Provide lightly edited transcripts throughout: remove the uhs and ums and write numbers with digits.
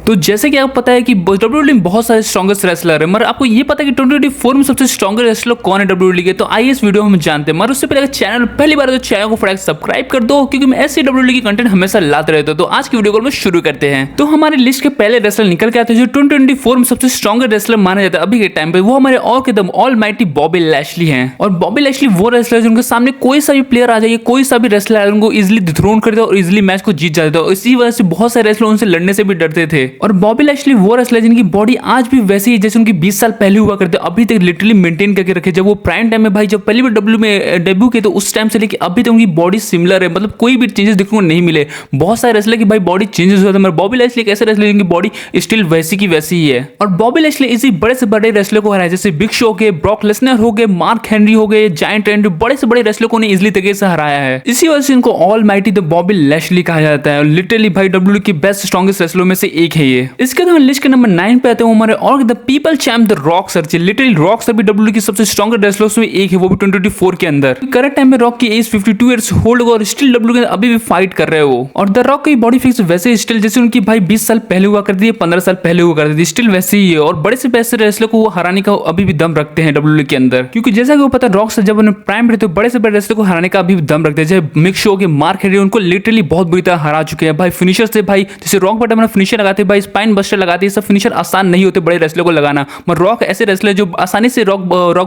तो जैसे कि आपको पता है कि डब्ल्यूडब्ल्यूई में बहुत सारे स्ट्रॉन्गेस्ट रेसलर है, मगर आपको ये पता है कि 2024 में सबसे स्ट्रॉन्गेस्ट रेसलर कौन है डब्ल्यूडब्ल्यूई के? तो आइए इस वीडियो में हम जानते हैं। मगर उससे पहले चैनल पहली बार तो चैनल को फटाफट सब्सक्राइब कर दो, क्योंकि मैं ऐसे डब्ल्यूडब्ल्यूई की कंटेंट हमेशा लाते रहता हूं। तो आज की वीडियो को हम शुरू करते हैं। तो हमारी लिस्ट के पहले रेसलर निकल के आते हैं जो 2024 में सबसे स्ट्रॉन्गेस्ट रेसलर माने जाते हैं अभी के टाइम पे। वो हमारे और एकदम ऑलमाइटी बॉबी लैशली हैं। और बॉबी लैशली वो रेसलर जिनके सामने कोई सा भी प्लेयर आ जाए, कोई सा भी रेसलर आए, उनको इजीली डिथ्रोन कर देता और इजीली मैच को जीत जाता है। इसी वजह से बहुत सारे रेसलर उनसे लड़ने से भी डरते थे। और बॉबी लैशली वो रेसलर जिनकी बॉडी आज भी वैसी है जैसे उनकी 20 साल पहले हुआ करते, अभी तक लिटरली मेंटेन करके रखे। जब वो प्राइम टाइम में भाई जब पहली बार डब्ल्यू में डेब्यू किए तो उस टाइम से लेके अभी तक उनकी बॉडी सिमिलर है, मतलब कोई भी चेंजेस देखने को नहीं मिले। बहुत सारे रेसलर की भाई बॉडी चेंजेस हुए थे, मगर बॉबी लैशली एक ऐसे रेसलर जिनकी बॉडी स्टिल वैसी की वैसी ही है। और बॉबी लैशली इसी बड़े से बड़े रेसलर को हराया, जैसे बिग शो के, ब्रॉक लेसनर हो गए, मार्क हेनरी हो गए, जायंट एंड्रू, बड़े से बड़े रेसलर को इजीली तरीके से हराया है। इसी वजह से इनको ऑलमाइटी द बॉबी लैशली कहा जाता है। लिटरली भाई डब्ल्यूडब्ल्यूई की बेस्ट स्ट्रॉन्गेस्ट रेसलर में से एक है ये। इसके बाद लिस्ट के नंबर 9 पे आते हैं हमारे और the people champ the rock sir. Literally rock sir भी डब्ल्यूडब्ल्यूई की सबसे स्ट्रॉन्गेस्ट रेसलर्स में एक है, वो भी 2024 के अंदर। करंट टाइम में रॉक की एज 52 इयर्स होल्ड और स्टिल डब्ल्यूडब्ल्यूई के अभी भी फाइट कर रहे हो। और द रॉक की बॉडी फिक्स वैसे स्टिल जैसे उनकी भाई 20 साल पहले हुआ करती है, 15 साल पहले हुआ करती थी, स्टिल वैसे ही है। और बड़े से पैसे रेसलर को वो हराने का अभी भी दम रखते हैं डब्ल्यूडब्ल्यूई के अंदर, क्योंकि जैसा कि वो पता है रॉक सर जब उन्हें प्राइम रहते बड़े से बड़े रेसलर को हराने का अभी भी दम रखते हैं। जैसे मिक शो के, मार्क हेनरी, उनको लिटरली बहुत बुरी तरह हरा चुके हैं भाई। फिनिशर से भाई जैसे रॉक बटन में फिनिशर लगाते भाई, स्पाइन बस्टर लगाते, ये सब फिनिशर आसान नहीं होते बड़े रेसलर को लगाना। मगर रॉक ऐसे रेसलर जो आसानी से रॉक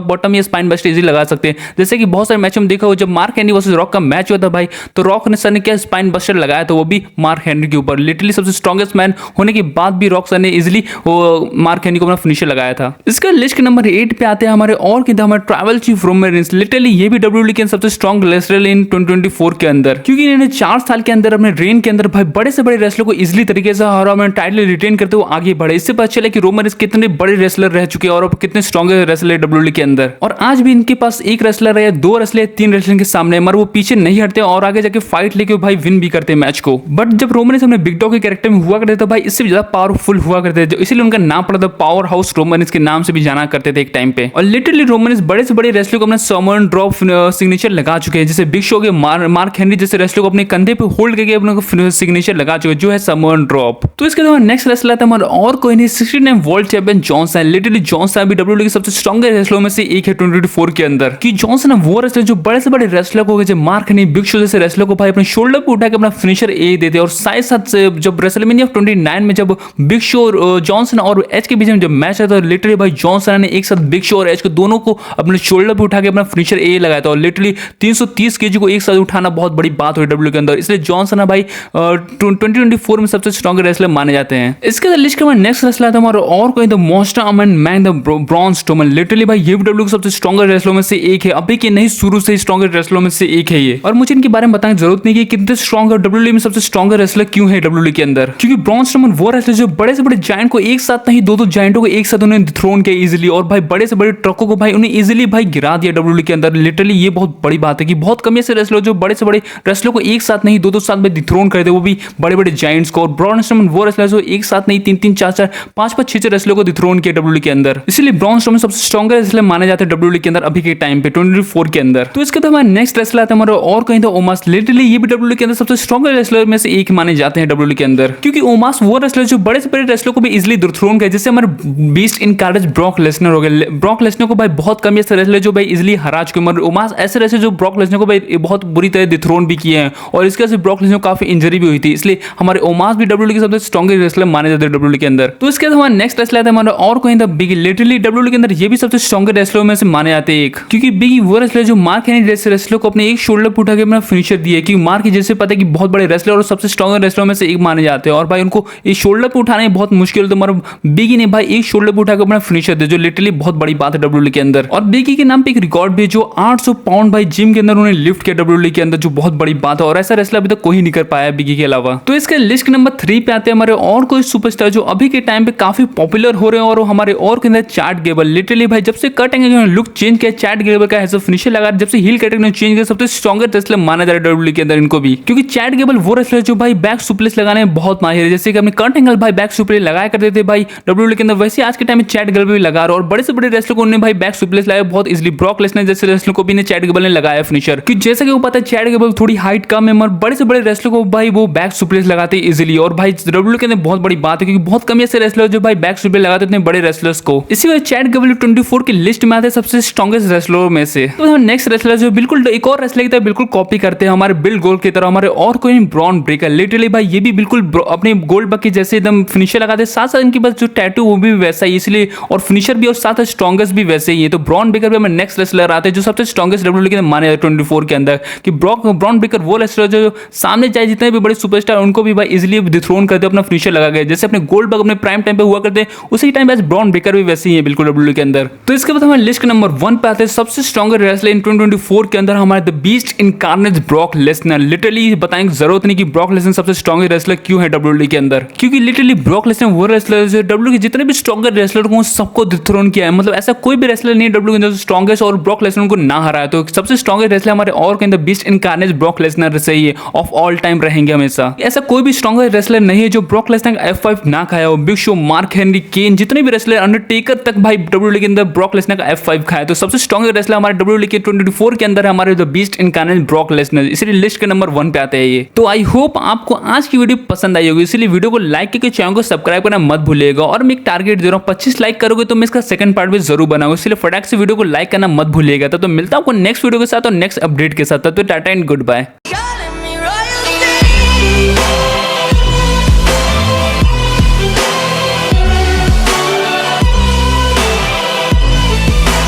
बॉटम या स्पाइन बस्टर इजीली लगा सकते हैं। जैसे कि बहुत सारे मैच में देखा हो, जब मार्क हेनरी वर्सेस रॉक का मैच हुआ था भाई, तो रॉक ने सर ने क्या स्पाइन बस्टर लगाया था, वो भी मार्क हेनरी के ऊपर। लिटरली सबसे स्ट्रॉन्गेस्ट मैन होने के बाद भी रॉक सर ने इजीली वो मार्क हेनरी को अपना फिनिशर लगाया था। इसका लिस्ट के नंबर 8 पे आते हैं हमारे और किधर हमारे travel chief Roman Reigns. Literally ये भी डब्ल्यूडब्ल्यूई के सबसे स्ट्रॉन्ग रेसलर इन 2024 के अंदर, क्योंकि इन्होंने 4 साल के अंदर अपने रेन के अंदर भाई बड़े से बड़े रेसलर को इजीली तरीके से हरा, अपने टाइटल रिटेन करते हुए आगे बढ़े। इससे पता चला कि रोमन रेंस कितने बड़े रेसलर रह चुके हैं और कितने स्ट्रॉन्ग रेसलर डब्ल्यूडब्ल्यूई के अंदर। और आज भी इनके पास एक रेसलर है, 2 रेसलर, 3 रेसलर के सामने, मगर वो पीछे नहीं हटते और आगे जाके फाइट लेके भाई विन भी करते मैच को। बट जब रोमन रेंस अपने बिग डॉग के कैरेक्टर में हुआ करते थे भाई, इससे भी ज्यादा पावरफुल हुआ करते थे, इसीलिए उनका नाम पड़ा था पावर हाउस रोमन रेंस के नाम से भी जाना करते थे एक टाइम पे। और लिटरली रोमन रेंस बड़े से बड़े रेसलर को अपना समन ड्रॉप सिग्नेचर लगा चुके हैं, जैसे बिग शो के, मार्क हेनरी जैसे रेसलर को अपने कंधे पे होल्ड करके अपना सिग्नेचर लगा चुके हैं, जो है समन ड्रॉप। तो इसके बाद नेक्स्ट रेसलर था हमारा और कोई नहीं, 69 world champion Johnson. Literally Johnson भी डब्ल्यूडब्ल्यूई के सबसे स्ट्रॉन्गेस्ट रेसलर में से एक है 2024 के अंदर। कि जॉनसन वो रेसलर जो बड़े से बड़े रेसलर को, जैसे मार्क हेनरी, बिग शो जैसे रेसलर को भाई अपने शोल्डर पे उठा के अपना फिनिशर ए देते। और साथ साथ जब रेसलमेनिया 29 में जब बिग शो, जॉनसन और एज के बीच में जब मैच आया था, लिटरली भाई जॉनसन ने एक साथ बिग शो और एज को दोनों को अपने शोल्डर पे उठा के अपना फिनिशर ए लगाया था। और लिटरली 330 केजी को एक साथ उठाना बहुत बड़ी बात हुई डब्ल्यू के अंदर, इसलिए जॉनसन भाई 2024 में सबसे स्ट्रॉन्ग रेसलर माने जाते हैं। इसके लिस्ट के बाद नेक्स्ट रेसलर था हमारा और कोई the most Aman man the Braun Strowman. Literally भाई ये डब्ल्यू के सबसे स्ट्रॉन्गर रेसलर में से एक है, अभी के नहीं शुरू से स्ट्रॉन्गर रेसलर में से एक है ये। और मुझे इनके बारे में बताने की जरूरत नहीं कि कितने स्ट्रॉन्ग और डब्ल्यूडब्ल्यूई में सबसे स्ट्रॉन्गर रेसलर क्यों है डब्ल्यूडब्ल्यूई के अंदर, क्योंकि ब्रॉन स्ट्रोमन वो रेसलर जो बड़े से बड़े जायंट को एक साथ नहीं, 2 जायंटों को एक साथ उन्होंने डिथ्रोन किया इजीली। और भाई बड़े से बड़े ट्रकों को भाई उन्हें इजीली भाई गिरा दिया डब्ल्यूडब्ल्यूई के अंदर। लिटरली ये बहुत बड़ी बात है कि बहुत कम ऐसे रेसलर जो बड़े से बड़े रेसलर को एक साथ नहीं, 2 साथ में डिथ्रोन कर दे, वो भी बड़े बड़े जायंट्स को। और ब्रॉन स्ट्रोमन वो रेसलर जो एक साथ नहीं 3-3, 4-4, 5-5, 6 रेसलर को डिथ्रोन किया डब्ल्यूडब्ल्यूई के अंदर। इसलिए ब्रॉन स्ट्रोमन सबसे स्ट्रॉन्गर रेसलर माने जाते हैं डब्ल्यूडब्ल्यूई के अंदर अभी के टाइम पे 2024 के अंदर। तो इसके बाद हमारा नेक्स्ट रेसलर आता है हमारा और कहीं तो ओमास। लिटरली ये भी डब्ल्यूडब्ल्यूई के अंदर सबसे स्ट्रॉन्गर रेसलर में से एक माने जाते हैं डब्ल्यूडब्ल्यूई के अंदर, क्योंकि ओमास वो रेसलर जो बड़े से बड़े रेसलर को भी इजीली डिथ्रोन किया, जैसे हमारे बीस्ट इनकार्नेट ब्रॉक लेसनर हो गए। ब्रॉक लेसनर को भाई बहुत कम ऐसे रेसलर जो भाई इजीली हरा चुके, मगर ओमास ऐसे रेसलर जो ब्रॉक लेसनर को भाई बहुत बुरी तरह डिथ्रोन भी किए हैं। और इसके वजह से ब्रॉक लेसनर को काफी इंजरी भी हुई थी, इसलिए हमारे ओमास भी डब्ल्यूडब्ल्यूई के सबसे स्ट्रॉन्गेस्ट रेसलर माने जाते हैं डब्ल्यूडब्ल्यूई के अंदर। तो इसके बाद हमारा नेक्स्ट रेसलर है हमारा और कोई द बिग। लिटरली डब्ल्यूडब्ल्यूई के अंदर ये भी सबसे स्ट्रॉन्गेस्ट रेसलर में से माने जाते हैं एक, क्योंकि बिग वो रेसलर जो मार्क हेनरी जैसे रेसलर को अपने एक शोल्डर पे उठा के अपना फिनिशर दिए, कि मार्क जैसे पता है कि बहुत बड़े रेसलर और सबसे स्ट्रॉन्गर रेसलर में से एक माने जाते हैं। और भाई उनको इस शोल्डर पे उठाने में बहुत मुश्किल होता है, मगर बिगी ने भाई एक शोल्डर पे उठा के अपना फिनिशर दिया, जो लिटरली बहुत बड़ी बात है डब्ल्यूडब्ल्यूई के अंदर। और बिगी के नाम पे एक रिकॉर्ड भी जो 800 पाउंड भाई जिम के अंदर उन्होंने लिफ्ट किया डब्ल्यूडब्ल्यूई के अंदर, जो बहुत बड़ी बात है। और ऐसा रेसलर अभी तक कोई नहीं कर पाया बिगी के अलावा। तो इसके लिस्ट नंबर 3 पे आते हैं हमारे और कोई सुपरस्टार जो अभी के टाइम पे काफी पॉपुलर हो रहे हैं, और हमारे और के अंदर चैट गेबल। लिटरली भाई जब से कट एंगल लुक चेंज किया, चैट गेबल का ऐसा फिनिशर लगा, जब से हील कैटेगरी चेंज किया, सबसे स्ट्रॉन्गर रेसलर माना जा रहा है डब्ल्यूडब्ल्यूई के अंदर इनको भी, क्योंकि चैट गेबल वो रेसलर जो भाई बैक सुप्लेस लगाने में बहुत माहिर है। जैसे कि अपने कट एंगल भाई बैक सुप्लेस लगाया करते थे भाई डब्ल्यूडब्ल्यूई के अंदर, वैसे आज के टाइम में चैट गेबल भी लगा रहा है। और बड़े से बड़े रेसलर को उन्होंने भाई बैक सुप्लेस लगाया बहुत इजीली। ब्रॉक लेसनर जैसे रेसलर को भी चैट गेबल ने लगाया फिनिशर, कि जैसे कि वो पता है चैट गेबल थोड़ी हाइट कम है, मगर बड़े से बड़े रेसलर को भाई वो बैक सुप्लेस लगाते इजीली। और भाई डब्ल्यूडब्ल्यूई के अंदर बहुत बड़ी बात है, क्योंकि बहुत कम ऐसे रेसलर जो भाई बैक स्लिप लगाते इतने बड़े रेसलर्स को। इसी वजह चैट गैबल 24 की लिस्ट में आते हैं सबसे स्ट्रॉन्गेस्ट रेसलरों में से। तो नेक्स्ट रेसलर जो बिल्कुल एक और रेसलर की तरह बिल्कुल कॉपी करते हैं हमारे बिल गोल्ड की तरह, हमारे और कोई नहीं, ब्रॉन ब्रेकर। लिटरली भाई ये भी बिल्कुल अपने गोल्ड बक की जैसे एकदम फिनिशर लगाते हैं, साथ साथ इनके पास जो टैटू वो भी वैसा ही, इसलिए और फिनिशर भी और साथ स्ट्रॉन्गेस्ट भी वैसे ही है। तो ब्रॉन ब्रेकर भी हमें नेक्स्ट रेसलर आते हैं जो सबसे स्ट्रॉन्गेस्ट डब्ल्यूडब्ल्यूई के माने 24 के अंदर, कि ब्रॉन ब्रेकर वो रेसलर जो सामने जाए जितने भी बड़े सुपरस्टार उनको भी भाई इजीली डिथ्रोन करते अपना फिनिशर लगा गए, जैसे अपने गोल्ड बक अपने प्राइम टाइम पे हुआ करते उसी टाइम पे ब्रॉन ब्रेकर भी वैसे ही है बिल्कुल डब्ल्यूडब्ल्यूई के अंदर। तो इसके बाद हमारे लिस्ट के नंबर 1 पे आते हैं सबसे स्ट्रॉन्गर रेसलर इन 2024 के अंदर हमारे the beast incarnate Brock Lesnar. Literally बताएंगे जरूरत नहीं कि ब्रॉक लेसनर सबसे स्ट्रॉन्गेस्ट रेसलर क्यों है डब्ल्यूडब्ल्यूई के अंदर, क्योंकि लिटरली ब्रॉक लेसनर वो रेसलर जो डब्ल्यूडब्ल्यूई के जितने भी स्ट्रॉन्गर रेसलर को सबको डिथ्रोन किया है। मतलब ऐसा कोई भी रेसलर नहीं है डब्ल्यूडब्ल्यूई के अंदर स्ट्रॉन्गेस्ट और ब्रॉक लेसनर को ना हराया। तो सबसे स्ट्रॉन्गेस्ट रेसलर हमारे और के अंदर बीस्ट इनकार्नेट ब्रॉक लेसनर से ही ऑफ ऑल टाइम रहेंगे हमेशा। ऐसा कोई भी स्ट्रॉन्गेस्ट रेसलर नहीं है जो ब्रॉक लेसनर का F5 ना खाया हो। बिग शो, मार्क हेनरी, केन, जितने भी रेसलर, अंडरटेकर तक भाई डब्ल्यूडब्ल्यूई के अंदर ब्रॉक लेसनर का F5 खाया। तो सबसे स्ट्रॉन्गेस्ट रेसलर हमारे डब्ल्यूडब्ल्यूई के 2024 के अंदर है हमारे the beast incarnate Brock Lesnar, इसलिए लिस्ट के नंबर 1 पे आते हैं ये। तो आई होप आपको आज की वीडियो पसंद आई होगी, इसलिए वीडियो को लाइक करके चैनल को सब्सक्राइब करना मत भूलिएगा। और मैं एक टारगेट दे रहा हूँ 25 लाइक करोगे तो मैं इसका सेकंड पार्ट भी जरूर बनाऊंगा, इसलिए फटाक से वीडियो को लाइक करना मत भूलिएगा। तो मिलता हूँ नेक्स्ट वीडियो के साथ और नेक्स्ट अपडेट के साथ। तो टाटा एंड गुड बाय।